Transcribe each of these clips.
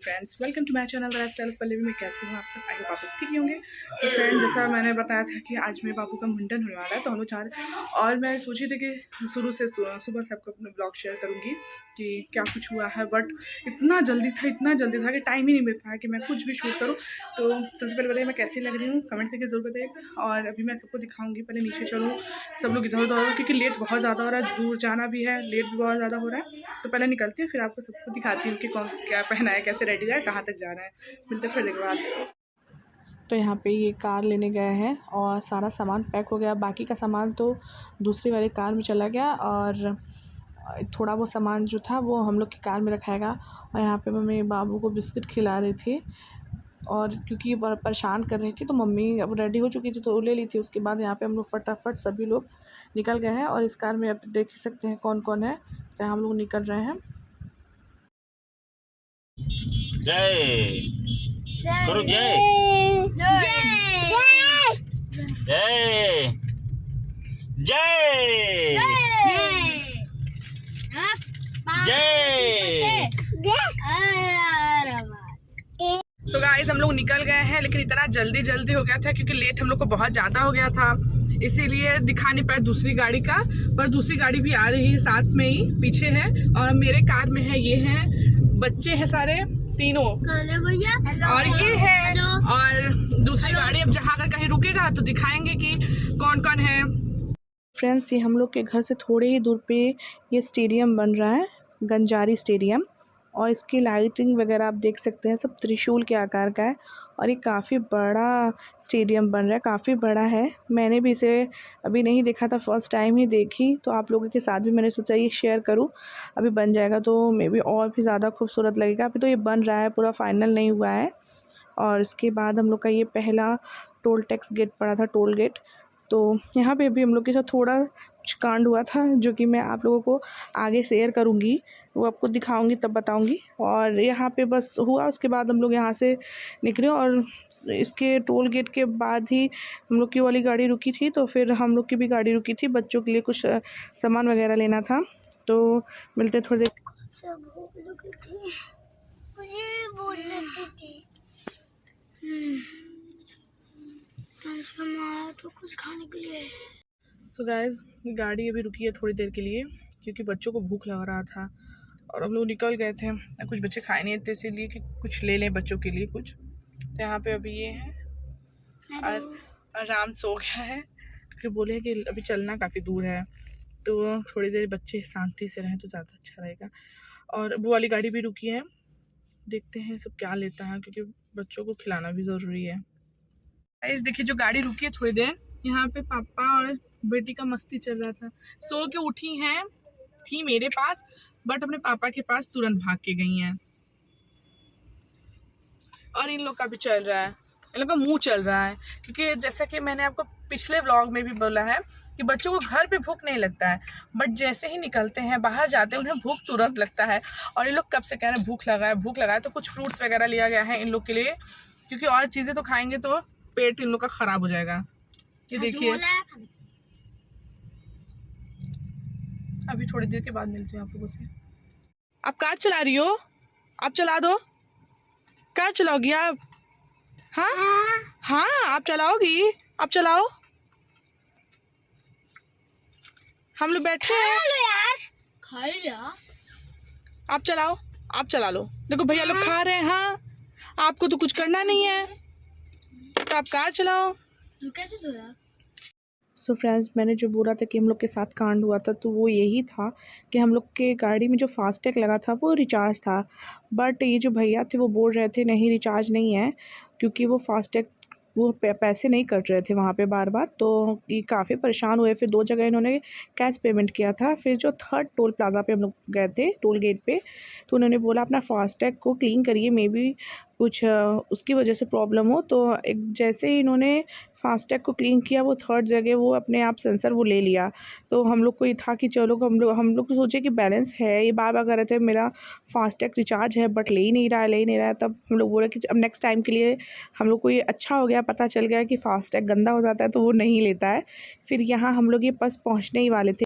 Friends, welcome to my channel lifestyle of Pallavi में। कैसे हूँ आप सब? आई होप आप लोग ठीक ही होंगे। तो फ्रेंड्स, जैसा मैंने बताया था कि आज मेरे बाबू का मुंडन होने वाला है, तो हम लोग चाह रहे और मैं सोची थी कि शुरू से सुबह से आपको अपने ब्लॉग शेयर करूँगी कि क्या कुछ हुआ है। बट इतना जल्दी था कि टाइम ही नहीं मिल पाया कि मैं कुछ भी शूट करूँ। तो सबसे पहले बताइए मैं कैसी लग रही हूँ, कमेंट करके ज़रूर बताइएगा। और अभी मैं सबको दिखाऊँगी, पहले नीचे चलूँ, सब लोग इधर उधर हो, क्योंकि लेट बहुत ज़्यादा हो रहा है, दूर जाना भी है, लेट भी बहुत ज़्यादा हो रहा है। तो पहले निकलती है, फिर आपको सबको दिखाती हूँ कि कौन क्या पहना है, कैसे रेडी है, कहाँ तक जा रहा है। मिलते फिर देखो आप। तो यहाँ पे ये कार लेने गए हैं और सारा सामान पैक हो गया। बाकी का सामान तो दूसरी वाली कार में चला गया और थोड़ा वो सामान जो था वो हम लोग की कार में रखाएगा। और यहाँ पे मम्मी बाबू को बिस्किट खिला रही थी और क्योंकि परेशान कर रही थी, तो मम्मी अब रेडी हो चुकी थी तो ले ली थी। उसके बाद यहाँ पे हम लोग फटाफट सभी लोग निकल गए हैं और इस कार में आप देख ही सकते हैं कौन कौन है। तो हम लोग निकल रहे हैं। जय गुरु जय जय जय जय। सो गाइस, हम लोग निकल गए हैं, लेकिन इतना जल्दी हो गया था क्योंकि लेट हम लोग को बहुत ज़्यादा हो गया था, इसीलिए दिखा नहीं पाए दूसरी गाड़ी का। पर दूसरी गाड़ी भी आ रही है, साथ में ही पीछे है। और मेरे कार में है, ये हैं बच्चे हैं सारे तीनों, और ये है। और दूसरी गाड़ी अब जहाँ अगर कहीं रुकेगा तो दिखाएंगे कि कौन कौन है। फ्रेंड्स, ये हम लोग के घर से थोड़े ही दूर पे ये स्टेडियम बन रहा है, गंजारी स्टेडियम। और इसकी लाइटिंग वगैरह आप देख सकते हैं, सब त्रिशूल के आकार का है। और ये काफ़ी बड़ा स्टेडियम बन रहा है, काफ़ी बड़ा है। मैंने भी इसे अभी नहीं देखा था, फर्स्ट टाइम ही देखी, तो आप लोगों के साथ भी मैंने सोचा ये शेयर करूं। अभी बन जाएगा तो मे बी और भी ज़्यादा खूबसूरत लगेगा। अभी तो ये बन रहा है, पूरा फाइनल नहीं हुआ है। और इसके बाद हम लोग का ये पहला टोल टैक्स गेट पड़ा था, टोल गेट। तो यहाँ पे भी हम लोग के साथ थोड़ा कुछ कांड हुआ था, जो कि मैं आप लोगों को आगे शेयर करूँगी, वो आपको दिखाऊंगी तब बताऊंगी। और यहाँ पे बस हुआ, उसके बाद हम लोग यहाँ से निकले और इसके टोल गेट के बाद ही हम लोग की वाली गाड़ी रुकी थी, तो फिर हम लोग की भी गाड़ी रुकी थी। बच्चों के लिए कुछ सामान वगैरह लेना था, तो मिलते थोड़ी देर। सब भूख लगी थी, मुझे भूख लगी थी। तो कुछ खाने के लिए। सो गाइस, गाड़ी अभी रुकी है थोड़ी देर के लिए क्योंकि बच्चों को भूख लग रहा था और हम लोग निकल गए थे। कुछ बच्चे खाए नहीं थे, इसीलिए कि कुछ ले लें बच्चों के लिए कुछ। तो यहाँ पे अभी ये है और आराम सो गया है क्योंकि बोले कि अभी चलना काफ़ी दूर है, तो थोड़ी देर बच्चे शांति से रहें तो ज़्यादा अच्छा रहेगा। और वो वाली गाड़ी भी रुकी है, देखते हैं सब क्या लेता है क्योंकि बच्चों को खिलाना भी ज़रूरी है। गाइस देखिए, जो गाड़ी रुकी है थोड़ी देर, यहाँ पे पापा और बेटी का मस्ती चल रहा था। सो के उठी हैं, थी मेरे पास, बट अपने पापा के पास तुरंत भाग के गई हैं। और इन लोग का भी चल रहा है, इन लोग का मुंह चल रहा है, क्योंकि जैसा कि मैंने आपको पिछले व्लॉग में भी बोला है कि बच्चों को घर पे भूख नहीं लगता है, बट जैसे ही निकलते हैं बाहर जाते हैं उन्हें भूख तुरंत लगता है। और ये लोग कब से कह रहे हैं भूख लगा है, तो कुछ फ्रूट्स वगैरह लिया गया है इन लोग के लिए, क्योंकि और चीज़ें तो खाएंगे तो पेट इन लोग का ख़राब हो जाएगा। ये देखिए, अभी थोड़ी देर के बाद मिलती हूँ आप लोगों से। आप कार चला रही हो? आप चला दो, कार चलाओगी आप? हाँ हाँ, आप चलाओगी, आप चलाओ, हम लोग बैठे हैं। आप चलाओ, आप चला लो। देखो भैया लोग खा रहे हैं। हाँ, आपको तो कुछ करना नहीं है, तो आप कार चलाओ। सो फ्रेंड्स, मैंने जो बोला था कि हम लोग के साथ कांड हुआ था, तो वो यही था कि हम लोग के गाड़ी में जो फास्टैग लगा था वो रिचार्ज था, बट ये जो भैया थे वो बोल रहे थे नहीं रिचार्ज नहीं है, क्योंकि वो फास्टैग वो पैसे नहीं कट रहे थे वहाँ पे बार बार। तो ये काफ़ी परेशान हुए, फिर 2 जगह इन्होंने कैश पेमेंट किया था। फिर जो थर्ड टोल प्लाज़ा पे हम लोग गए थे, टोल गेट पे, तो उन्होंने बोला अपना फास्टैग को क्लीन करिए, मे बी कुछ उसकी वजह से प्रॉब्लम हो। तो एक जैसे ही इन्होंने फास्टैग को क्लीन किया, वो थर्ड जगह वो अपने आप सेंसर वो ले लिया। तो हम लोग को ये था कि चलो हम लोग सोचे कि बैलेंस है, ये बार बार कह रहे थे मेरा फास्टैग रिचार्ज है, बट ले ही नहीं रहा है। तब हम लोग बोले कि अब नेक्स्ट टाइम के लिए हम लोग को ये अच्छा हो गया, पता चल गया कि फास्टैग गंदा हो जाता है तो वो नहीं लेता है। फिर यहाँ हम लोग ये बस पहुँचने ही वाले थे,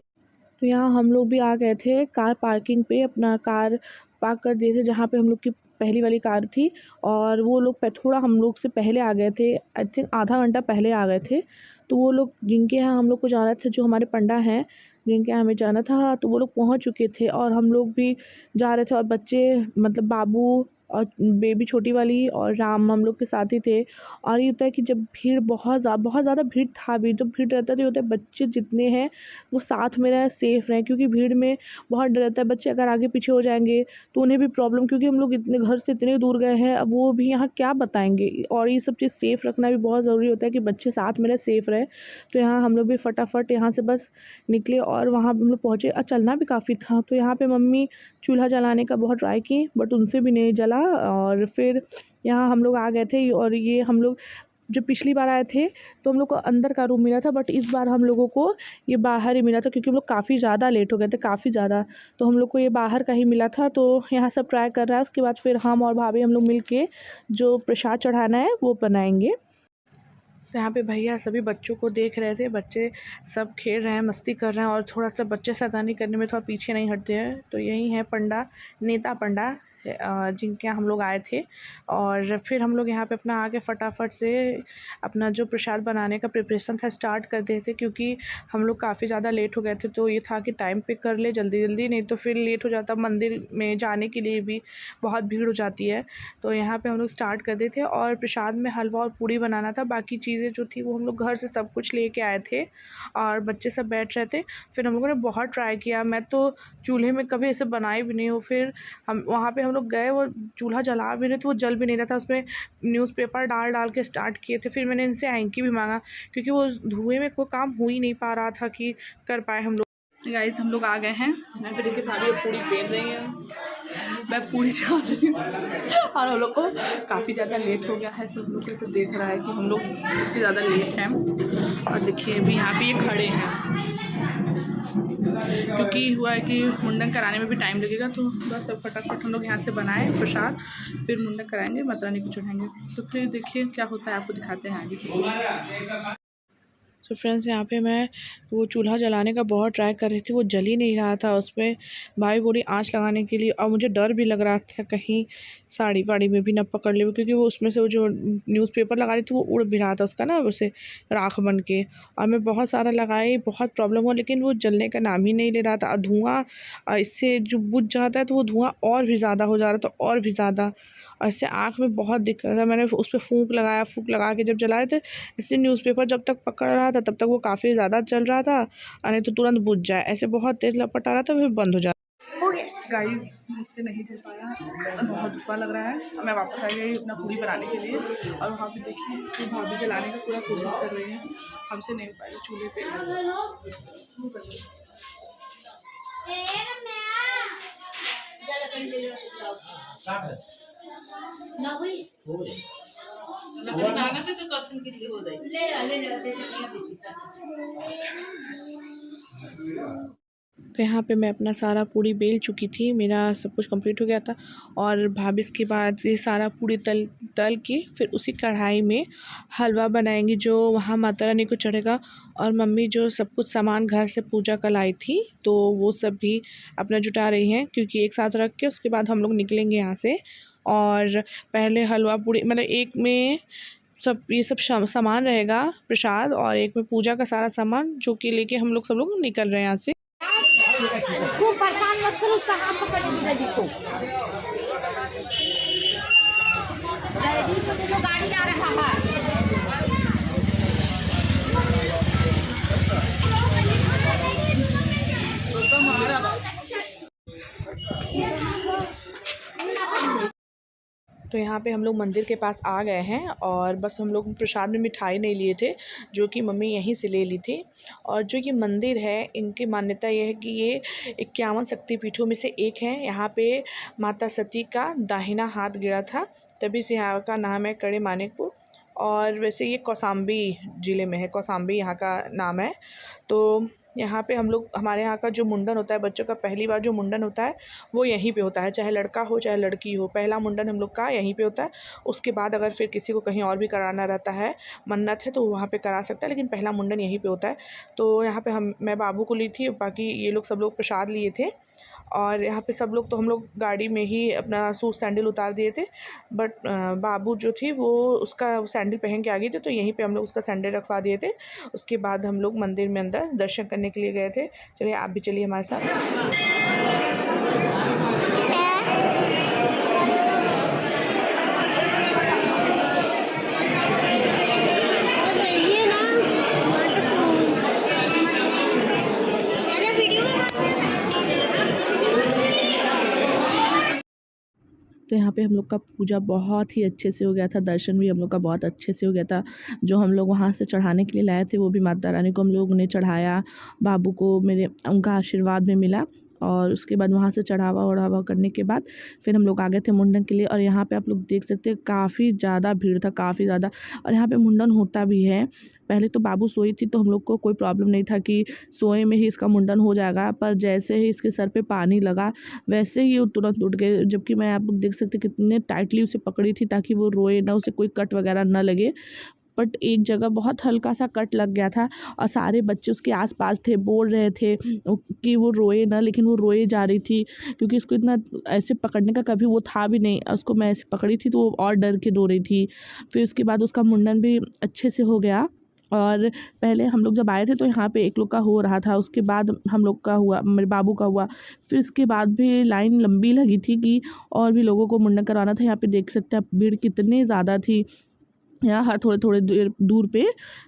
तो यहाँ हम लोग भी आ गए थे कार पार्किंग पे, अपना कार पार्क कर दिए थे जहाँ पे हम लोग की पहली वाली कार थी और वो लोग थोड़ा हम लोग से पहले आ गए थे, आई थिंक आधा घंटा पहले आ गए थे। तो वो लोग जिनके यहाँ हम लोग को जाना था, जो हमारे पंडा हैं जिनके यहाँ हमें जाना था, तो वो लोग पहुँच चुके थे और हम लोग भी जा रहे थे। और बच्चे मतलब बाबू और बेबी छोटी वाली और राम हम लोग के साथ ही थे। और ये होता है कि जब भीड़ बहुत ज़्यादा भीड़ था भी, जब भीड़ रहता है तो ये होता है बच्चे जितने हैं वो साथ में रहें, सेफ़ रहें, क्योंकि भीड़ में बहुत डर रहता है। बच्चे अगर आगे पीछे हो जाएंगे तो उन्हें भी प्रॉब्लम, क्योंकि हम लोग इतने घर से इतने दूर गए हैं, अब वो भी यहाँ क्या बताएंगे। और ये सब चीज़ सेफ़ रखना भी बहुत ज़रूरी होता है कि बच्चे साथ में रहे, सेफ़ रहे। तो यहाँ हम लोग भी फटाफट यहाँ से बस निकले और वहाँ हम लोग पहुँचे। चलना भी काफ़ी था, तो यहाँ पे मम्मी चूल्हा जलाने का बहुत ट्राई की बट उनसे भी नहीं जला। और फिर यहाँ हम लोग आ गए थे। और ये हम लोग जब पिछली बार आए थे तो हम लोग को अंदर का रूम मिला था, बट इस बार हम लोगों को ये बाहर ही मिला था, क्योंकि हम लोग काफ़ी ज़्यादा लेट हो गए थे, काफ़ी ज़्यादा। तो हम लोग को ये बाहर का ही मिला था। तो यहाँ सब ट्राई कर रहा है, उसके बाद फिर हम और भाभी हम लोग मिल के जो प्रसाद चढ़ाना है वो बनाएंगे। तो यहाँ पे भैया सभी बच्चों को देख रहे थे, बच्चे सब खेल रहे हैं, मस्ती कर रहे हैं और थोड़ा सा बच्चे शैतानी करने में थोड़ा पीछे नहीं हटते हैं। तो यही है पंडा, नेता पंडा जिनके यहाँ हम लोग आए थे। और फिर हम लोग यहाँ पे अपना आके फटाफट से अपना जो प्रसाद बनाने का प्रिपरेशन था स्टार्ट कर दिए थे, क्योंकि हम लोग काफ़ी ज़्यादा लेट हो गए थे। तो ये था कि टाइम पे कर ले जल्दी जल्दी, नहीं तो फिर लेट हो जाता, मंदिर में जाने के लिए भी बहुत भीड़ हो जाती है। तो यहाँ पे हम लोग स्टार्ट कर दिए थे और प्रसाद में हलवा और पूड़ी बनाना था। बाकी चीज़ें जो थी वो हम लोग घर से सब कुछ लेके आए थे और बच्चे सब बैठ रहे थे। फिर हम लोगों ने बहुत ट्राई किया, मैं तो चूल्हे में कभी ऐसे बनाई भी नहीं हूँ। फिर हम वहाँ पे हम लोग गए, वो चूल्हा जला भी रहे थे, वो जल भी नहीं रहा था, उसमें न्यूज़पेपर डाल के स्टार्ट किए थे। फिर मैंने इनसे हैंकी भी मांगा, क्योंकि वो धुएँ में कोई काम हो ही नहीं पा रहा था कि कर पाए हम लोग। गाइस हम लोग आ गए हैं, मैं फिर देखिए भाभी पूड़ी बेल रही है, मैं पूरी चढ़ा रही हूँ और हम लोग को काफ़ी ज़्यादा लेट हो गया है। सब लोग ऐसे देख रहा है कि हम लोग सबसे ज़्यादा लेट हैं। और देखिए अभी यहाँ पे ये खड़े हैं, क्योंकि हुआ है कि मुंडन कराने में भी टाइम लगेगा। तो बस अब फटाफट हम लोग यहाँ से बनाए प्रसाद, फिर मुंडन कराएंगे, माता रानी को चढ़ाएंगे। तो फिर देखिए क्या होता है, आपको दिखाते हैं आगे से। तो फ्रेंड्स यहाँ पे मैं वो चूल्हा जलाने का बहुत ट्राई कर रही थी, वो जल ही नहीं रहा था। उसमें भाई बोली आंच लगाने के लिए, और मुझे डर भी लग रहा था कहीं साड़ी वाड़ी में भी न पकड़ ले, क्योंकि वो उसमें से वो जो न्यूज़पेपर लगा रही थी वो उड़ भी रहा था उसका ना, वैसे राख बन के। और मैं बहुत सारा लगाई, बहुत प्रॉब्लम हुआ, लेकिन वो जलने का नाम ही नहीं ले रहा था। धुआँ इससे जो बुझ जाता है तो वो धुआँ और भी ज़्यादा हो जा रहा था, और भी ज़्यादा। और इससे आँख में बहुत दिक्कत है। मैंने उस पर फूंक लगा के जब जलाए थे, इसलिए न्यूज़पेपर जब तक पकड़ रहा था तब तक वो काफ़ी ज़्यादा चल रहा था, और नहीं तो तुरंत बुझ जाए, ऐसे बहुत तेज़ लपट आ रहा था, फिर बंद हो जाता। गाइस मुझसे नहीं चल पाया, बहुत दुखा लग रहा है। मैं वापस आ गई अपना पूरी बनाने के लिए, और वहाँ पे देखिए कि भाभी जलाने का पूरा कोशिश कर रही है, हमसे नहीं हो पाएगा चूल्हे पे। तो यहाँ पे मैं अपना सारा पूड़ी बेल चुकी थी, मेरा सब कुछ कंप्लीट हो गया था। और भाभी इसके बाद ये सारा पूड़ी तल के फिर उसी कढ़ाई में हलवा बनाएंगी, जो वहाँ माता रानी को चढ़ेगा। और मम्मी जो सब कुछ सामान घर से पूजा का लाई थी, तो वो सब भी अपना जुटा रही हैं, क्योंकि एक साथ रख के उसके बाद हम लोग निकलेंगे यहाँ से। और पहले हलवा पूड़ी मतलब एक में सब ये सब सामान रहेगा प्रसाद, और एक में पूजा का सारा सामान, जो कि लेके हम लोग सब लोग निकल रहे हैं यहाँ से। खूब परेशान मत करो, कहाँ पकड़ ली को गाड़ी आ रहा है। तो यहाँ पे हम लोग मंदिर के पास आ गए हैं, और बस हम लोग प्रसाद में मिठाई नहीं लिए थे, जो कि मम्मी यहीं से ले ली थी। और जो ये मंदिर है, इनकी मान्यता ये है कि ये 51 शक्तिपीठों में से एक है। यहाँ पे माता सती का दाहिना हाथ गिरा था, तभी से यहाँ का नाम है कड़े मानिकपुर। और वैसे ये कौसाम्बी ज़िले में है, कौसाम्बी यहाँ का नाम है। तो यहाँ पे हम लोग, हमारे यहाँ का जो मुंडन होता है, बच्चों का पहली बार जो मुंडन होता है वो यहीं पे होता है, चाहे लड़का हो चाहे लड़की हो, पहला मुंडन हम लोग का यहीं पे होता है। उसके बाद अगर फिर किसी को कहीं और भी कराना रहता है, मन्नत है, तो वहाँ पे करा सकता है, लेकिन पहला मुंडन यहीं पे होता है। तो यहाँ पे मैं बाबू को ली थी, बाकी ये लोग सब लोग प्रसाद लिए थे। और यहाँ पे सब लोग तो हम लोग गाड़ी में ही अपना शूज़ सैंडल उतार दिए थे, बट बाबू जो थी वो उसका सैंडल पहन के आ गई थी, तो यहीं पे हम लोग उसका सैंडल रखवा दिए थे। उसके बाद हम लोग मंदिर में अंदर दर्शन करने के लिए गए थे। चलिए आप भी चलिए हमारे साथ। तो यहाँ पे हम लोग का पूजा बहुत ही अच्छे से हो गया था, दर्शन भी हम लोग का बहुत अच्छे से हो गया था। जो हम लोग वहाँ से चढ़ाने के लिए लाए थे वो भी माता रानी को हम लोग ने चढ़ाया, बाबू को मेरे उनका आशीर्वाद में मिला। और उसके बाद वहाँ से चढ़ावा वढ़ावा करने के बाद फिर हम लोग आ गए थे मुंडन के लिए। और यहाँ पे आप लोग देख सकते हैं काफ़ी ज़्यादा भीड़ था, काफ़ी ज़्यादा। और यहाँ पे मुंडन होता भी है। पहले तो बाबू सोई थी तो हम लोग को कोई प्रॉब्लम नहीं था कि सोए में ही इसका मुंडन हो जाएगा, पर जैसे ही इसके सर पे पानी लगा वैसे ही वो तुरंत उठ गए। जबकि मैं आप लोग देख सकते कितने टाइटली उसे पकड़ी थी ताकि वो रोए ना, उसे कोई कट वगैरह ना लगे। बट एक जगह बहुत हल्का सा कट लग गया था और सारे बच्चे उसके आसपास थे, बोल रहे थे कि वो रोए ना, लेकिन वो रोए जा रही थी क्योंकि उसको इतना ऐसे पकड़ने का कभी वो था भी नहीं। उसको मैं ऐसे पकड़ी थी तो वो और डर के रो रही थी। फिर उसके बाद उसका मुंडन भी अच्छे से हो गया। और पहले हम लोग जब आए थे तो यहाँ पे एक लोग का हो रहा था, उसके बाद हम लोग का हुआ, मेरे बाबू का हुआ। फिर इसके बाद भी लाइन लंबी लगी थी कि और भी लोगों को मुंडन करवाना था। यहाँ पे देख सकते हैं आप भीड़ कितनी ज़्यादा थी। यहाँ हर थोड़े थोड़े दूर पे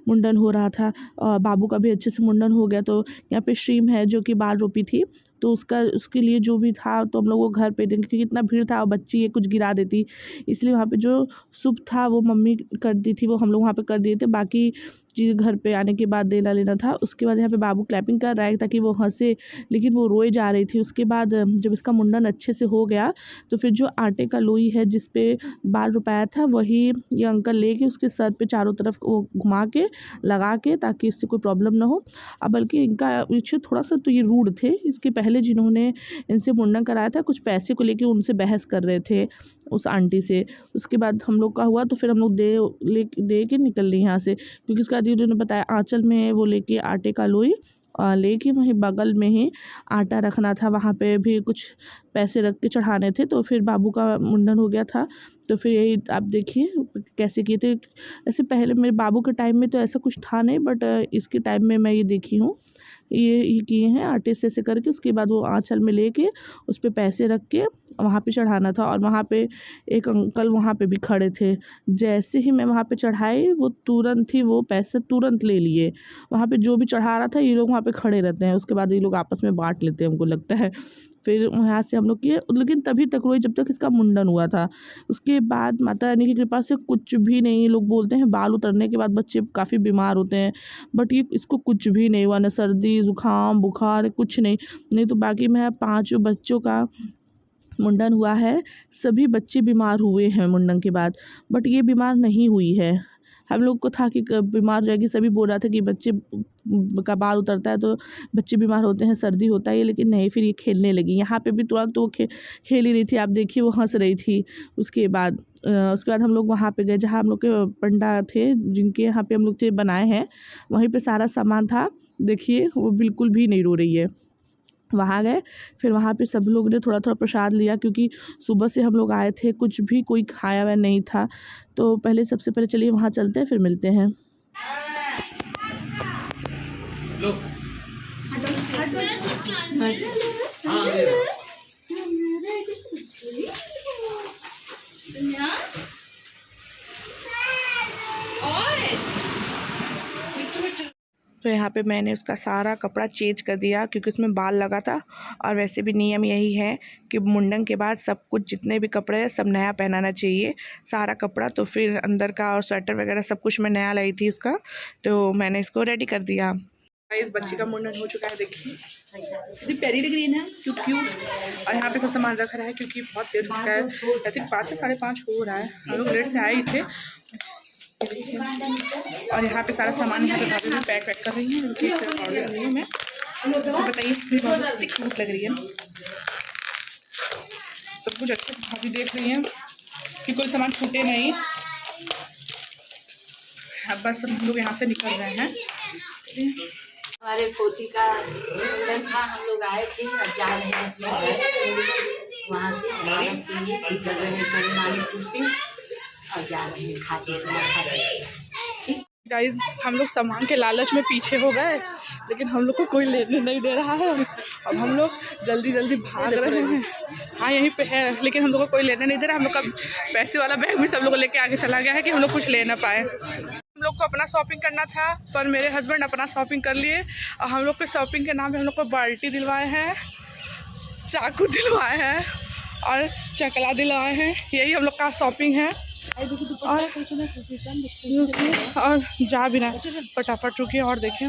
मुंडन हो रहा था। बाबू का भी अच्छे से मुंडन हो गया। तो यहाँ पे श्रीम है जो कि बाल रोपी थी, तो उसके लिए जो भी था तो हम लोग वो घर पे देंगे क्योंकि इतना भीड़ था और बच्ची ये कुछ गिरा देती, इसलिए वहाँ पे जो शुभ था वो मम्मी कर दी थी, वो हम लोग वहाँ पे कर दिए थे। बाकी चीज़ घर पे आने के बाद देना लेना था। उसके बाद यहाँ पे बाबू क्लैपिंग कर रहा है ताकि वो हंसे, लेकिन वो रोए जा रही थी। उसके बाद जब इसका मुंडन अच्छे से हो गया तो फिर जो आटे का लोई है जिस पे बाल रुपाया था वही ये अंकल लेके उसके सर पे चारों तरफ वो घुमा के लगा के, ताकि इससे कोई प्रॉब्लम ना हो। अब बल्कि इनका पीछे थोड़ा सा तो ये रूड थे, इसके पहले जिन्होंने इनसे मुंडन कराया था कुछ पैसे को लेके उनसे बहस कर रहे थे उस आंटी से। उसके बाद हम लोग का हुआ तो फिर हम लोग दे के निकल लिए यहाँ से, क्योंकि उसका दीदी ने बताया आंचल में वो लेके आटे का लोई लेके वहीं बगल में ही आटा रखना था, वहाँ पे भी कुछ पैसे रख के चढ़ाने थे। तो फिर बाबू का मुंडन हो गया था। तो फिर यही आप देखिए कैसे किए थे। ऐसे पहले मेरे बाबू के टाइम में तो ऐसा कुछ था नहीं, बट इसके टाइम में मैं ये देखी हूँ, ये किए हैं आटे से ऐसे करके। उसके बाद वो आंचल में लेके उस पर पैसे रख के वहाँ पे चढ़ाना था। और वहाँ पे एक अंकल वहाँ पे भी खड़े थे। जैसे ही मैं वहाँ पे चढ़ाई वो तुरंत ही वो पैसे तुरंत ले लिए। वहाँ पे जो भी चढ़ा रहा था ये लोग वहाँ पे खड़े रहते हैं, उसके बाद ये लोग आपस में बांट लेते हैं हमको लगता है। फिर यहाँ से हम लोग किए, लेकिन तभी तक रोई जब तक इसका मुंडन हुआ था। उसके बाद माता रानी की कृपा से कुछ भी नहीं। लोग बोलते हैं बाल उतरने के बाद बच्चे काफ़ी बीमार होते हैं, बट ये इसको कुछ भी नहीं हुआ, न सर्दी जुकाम बुखार कुछ नहीं। तो बाकी मैं 5 बच्चों का मुंडन हुआ है, सभी बच्चे बीमार हुए हैं मुंडन के बाद, बट ये बीमार नहीं हुई है। हम लोग को था कि बीमार हो जाएगी, सभी बोल रहा था कि बच्चे का बाल उतरता है तो बच्चे बीमार होते हैं, सर्दी होता है, लेकिन नहीं। फिर ये खेलने लगी। यहाँ पे भी तुरंत तो वो खेल ही रही थी, आप देखिए वो हंस रही थी। उसके बाद हम लोग वहाँ पे गए जहाँ हम लोग के पंडा थे, जिनके यहाँ पे हम लोग थे बनाए हैं, वहीं पे सारा सामान था। देखिए वो बिल्कुल भी नहीं रो रही है। वहाँ गए, फिर वहाँ पे सब लोग ने थोड़ा थोड़ा प्रसाद लिया, क्योंकि सुबह से हम लोग आए थे, कुछ भी कोई खाया हुआ नहीं था। तो पहले सबसे पहले चलिए वहाँ चलते हैं, फिर मिलते हैं। तो यहाँ पे मैंने उसका सारा कपड़ा चेंज कर दिया क्योंकि उसमें बाल लगा था। और वैसे भी नियम यही है कि मुंडन के बाद सब कुछ जितने भी कपड़े हैं सब नया पहनाना चाहिए, सारा कपड़ा। तो फिर अंदर का और स्वेटर वगैरह सब कुछ मैं नया लाई थी उसका, तो मैंने इसको रेडी कर दिया। इस बच्ची का मुंडन हो चुका है, देखिए कितनी प्यारी लग रही है ना, क्यूट। और यहाँ पे सब सामान रख रहा है क्योंकि बहुत देर हो चुका है, ऐसे 5 से 5:30 हो रहा है, हम लोग लेट से आए ही थे। और यहाँ पे सारा सामान यहाँ पे भाभी में पैक कर रही है, मैं तो बताइए कितनी क्यूट लग रही है। सब कुछ अच्छे से भाभी देख रही हैं कि कोई सामान छूटे नहीं। अब बस हम लोग यहाँ से निकल रहे हैं। हमारे पोती का मुंडन था, हम लोग आए थे, अब जा रहे हैं अपने घर। वहाँ से वापस के लिए निकल रहे हैं करीमानीपुर से और जा रहे हैं खाते। गाइज हम लोग सामान के लालच में पीछे हो गए, लेकिन हम लोग को कोई लेने नहीं दे रहा है। अब हम लोग जल्दी जल्दी भाग रहे हैं। हाँ यहीं पे है, लेकिन हम लोग को कोई लेने नहीं दे रहा। हम लोग का पैसे वाला बैग भी सब लोग लेके आगे चला गया है कि हम लोग कुछ ले ना पाए। हम लोग को अपना शॉपिंग करना था, पर मेरे हस्बैंड अपना शॉपिंग कर लिए और हम लोग के शॉपिंग के नाम पे हम लोग को बाल्टी दिलवाए हैं, चाकू दिलवाए हैं और चकला दिलवाए हैं। यही हम लोग का शॉपिंग है। और जा भी ना, फटाफट रुकिए और देखें।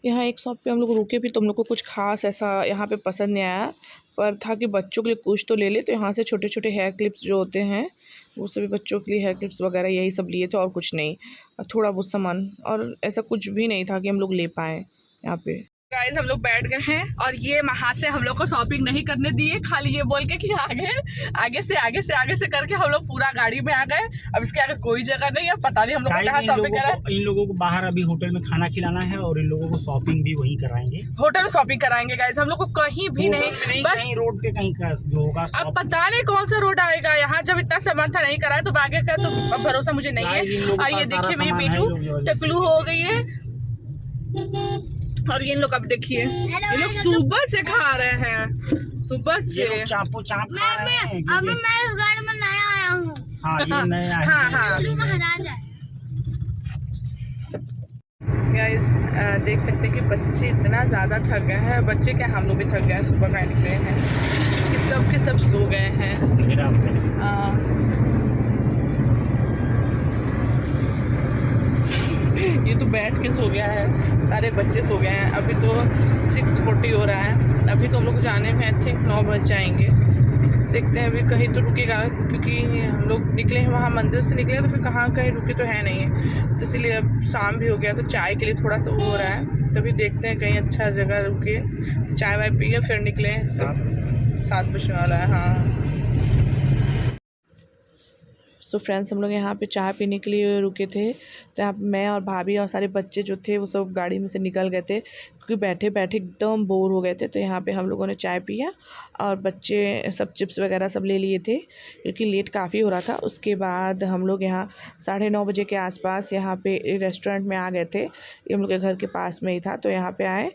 यहाँ एक शॉप पे हम लोग रुके भी तो हम लोग को कुछ खास ऐसा यहाँ पे पसंद नहीं आया, पर था कि बच्चों के लिए कुछ तो ले ले। तो यहाँ से छोटे छोटे हेयर क्लिप्स जो होते हैं वो सभी बच्चों के लिए हेयर क्लिप्स वगैरह यही सब लिए थे और कुछ नहीं, थोड़ा बहुत सामान, और ऐसा कुछ भी नहीं था कि हम लोग ले पाएँ यहाँ पे। गाइस हम लोग बैठ गए हैं और ये वहाँ से हम लोग को शॉपिंग नहीं करने दिए, खाली ये बोल के कि आगे से करके हम लोग पूरा गाड़ी में आ गए। अब इसके आगे कोई जगह नहीं है, पता नहीं हम लोग कहाँ शॉपिंग करें। इन लोगों को बाहर अभी होटल में खाना खिलाना है और इन लोगों को शॉपिंग भी वहीं कराएंगे, होटल में शॉपिंग कराएंगे। गाइस हम लोग को कहीं भी नहीं, बस कहीं रोड पे कहीं का जो होगा। अब पता नहीं कौन सा रोड आएगा यहाँ, जब इतना सामान था नहीं कराया तो आगे का तो भरोसा मुझे नहीं है। और ये देखिए मेरी मीठू टकलू हो गई है। और ये लोग अब देखिए ये लोग सुबह से खा रहे हैं, सुबह से चापू चाप खा रहे हैं। अभी मैं इस गाड़ी में नया आया हूँ। हाँ ये नया है। हाँ महाराज है। गाइस देख सकते हैं कि बच्चे इतना ज़्यादा थक गए हैं। बच्चे क्या, हम लोग भी थक गए हैं, सुबह का निकले हैं कि सब के सब सो गए हैं। ये तो बैठ के सो गया है, सारे बच्चे सो गए हैं। अभी तो 6:40 हो रहा है। अभी तो हम लोग जाने में आई थिंक 9 बज जाएंगे। देखते हैं अभी कहीं तो रुकेगा, क्योंकि हम लोग निकले हैं वहाँ मंदिर से निकले तो फिर कहाँ कहीं रुके तो है नहीं है। तो इसीलिए अब शाम भी हो गया तो चाय के लिए थोड़ा सा हो रहा है। तो अभी देखते हैं कहीं अच्छा जगह रुके, चाय वाय पिए फिर निकले। 7 बजने वाला है। हाँ सो फ्रेंड्स हम लोग यहाँ पे चाय पीने के लिए रुके थे। तो यहाँ मैं और भाभी और सारे बच्चे जो थे वो सब गाड़ी में से निकल गए थे, क्योंकि बैठे बैठे एकदम बोर हो गए थे। तो यहाँ पे हम लोगों ने चाय पिया और बच्चे सब चिप्स वगैरह सब ले लिए थे, क्योंकि लेट काफ़ी हो रहा था। उसके बाद हम लोग यहाँ 9:30 बजे के आसपास यहाँ पे रेस्टोरेंट में आ गए थे। ये हम लोग के घर के पास में ही था, तो यहाँ पे आए।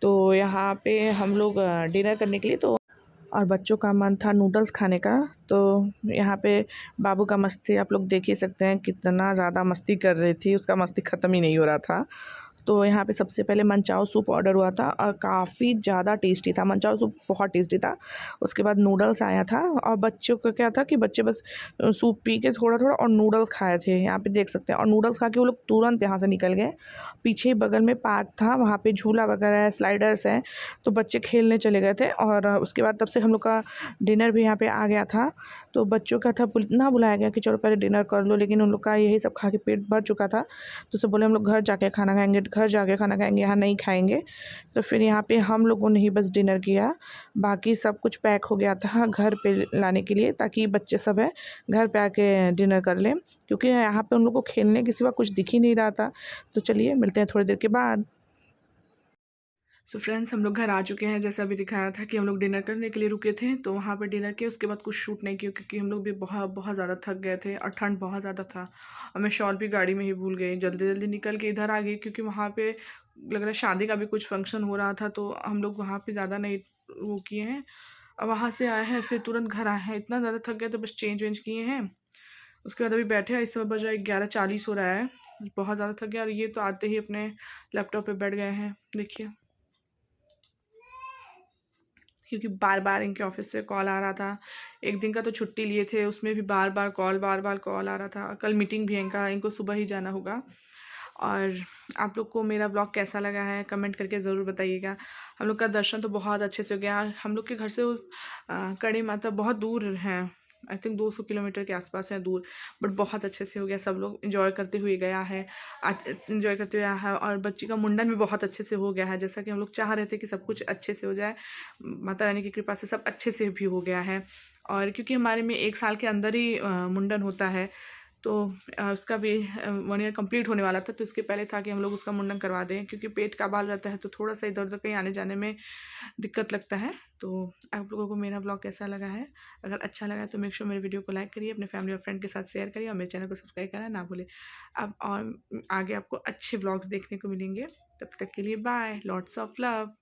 तो यहाँ पे हम लोग डिनर करने के लिए, तो और बच्चों का मन था नूडल्स खाने का। तो यहाँ पे बाबू का मस्ती आप लोग देख ही सकते हैं, कितना ज़्यादा मस्ती कर रही थी, उसका मस्ती ख़त्म ही नहीं हो रहा था। तो यहाँ पे सबसे पहले मनचाओ सूप ऑर्डर हुआ था और काफ़ी ज़्यादा टेस्टी था। मनचाओ सूप बहुत टेस्टी था। उसके बाद नूडल्स आया था और बच्चों का क्या था कि बच्चे बस सूप पी के थोड़ा थोड़ा और नूडल्स खाए थे, यहाँ पे देख सकते हैं। और नूडल्स खा के वो लोग तुरंत यहाँ से निकल गए। पीछे बगल में पार्क था, वहाँ पे झूला वगैरह है, स्लाइडर्स हैं, तो बच्चे खेलने चले गए थे। और उसके बाद तब से हम लोग का डिनर भी यहाँ पर आ गया था। तो बच्चों का था इतना बुलाया गया कि चलो पहले डिनर कर लो, लेकिन उन लोग का यही सब खा के पेट भर चुका था। तो सब बोले हम लोग घर जाके खाना खाएंगे, घर जाके खाना खाएंगे, यहाँ नहीं खाएंगे। तो फिर यहाँ पे हम लोगों ने ही बस डिनर किया, बाकी सब कुछ पैक हो गया था घर पे लाने के लिए, ताकि बच्चे सब है घर पे आके डिनर कर लें, क्योंकि यहाँ पे उन लोग को खेलने के सिवा कुछ दिख ही नहीं रहा था। तो चलिए मिलते हैं थोड़ी देर के बाद। सो फ्रेंड्स हम लोग घर आ चुके हैं। जैसा अभी दिखाया था कि हम लोग डिनर करने के लिए रुके थे, तो वहाँ पर डिनर किया। उसके बाद कुछ शूट नहीं किया, क्योंकि हम लोग भी बहुत ज़्यादा थक गए थे और ठंड बहुत ज़्यादा था। और मैं शॉल भी गाड़ी में ही भूल गई, जल्दी जल्दी निकल के इधर आ गई, क्योंकि वहाँ पे लग रहा है शादी का भी कुछ फंक्शन हो रहा था। तो हम लोग वहाँ पे ज़्यादा नहीं वो किए हैं। और वहाँ से आए हैं फिर तुरंत घर आए हैं, इतना ज़्यादा थक गए तो बस चेंज वेंज किए हैं। उसके बाद अभी बैठे हैं, इस समय बज रहा है 11:40 हो रहा है। बहुत ज़्यादा थक गया। और ये तो आते ही अपने लैपटॉप पर बैठ गए हैं, देखिए, क्योंकि बार बार इनके ऑफिस से कॉल आ रहा था। एक दिन का तो छुट्टी लिए थे, उसमें भी बार बार कॉल आ रहा था। कल मीटिंग भी है इनको सुबह ही जाना होगा। और आप लोग को मेरा ब्लॉग कैसा लगा है कमेंट करके ज़रूर बताइएगा। हम लोग का दर्शन तो बहुत अच्छे से हो गया। हम लोग के घर से कड़ी माता बहुत दूर हैं, आई थिंक 200 किलोमीटर के आसपास है दूर, बट बहुत अच्छे से हो गया। सब लोग एंजॉय करते हुए गया है, एंजॉय करते हुए आया है। और बच्ची का मुंडन भी बहुत अच्छे से हो गया है, जैसा कि हम लोग चाह रहे थे कि सब कुछ अच्छे से हो जाए। माता रानी की कृपा से सब अच्छे से भी हो गया है। और क्योंकि हमारे में 1 साल के अंदर ही मुंडन होता है, तो उसका भी 1 ईयर कंप्लीट होने वाला था, तो इसके पहले था कि हम लोग उसका मुंडन करवा दें, क्योंकि पेट का बाल रहता है तो थोड़ा सा इधर उधर कहीं आने जाने में दिक्कत लगता है। तो आप लोगों को मेरा ब्लॉग कैसा लगा है? अगर अच्छा लगा तो मेक श्योर मेरे वीडियो को लाइक करिए, अपने फैमिली और फ्रेंड के साथ शेयर करिए और मेरे चैनल को सब्सक्राइब करना ना भूलें। अब और आगे आपको अच्छे ब्लॉग्स देखने को मिलेंगे। तब तक के लिए बाय, लॉट्स ऑफ लव।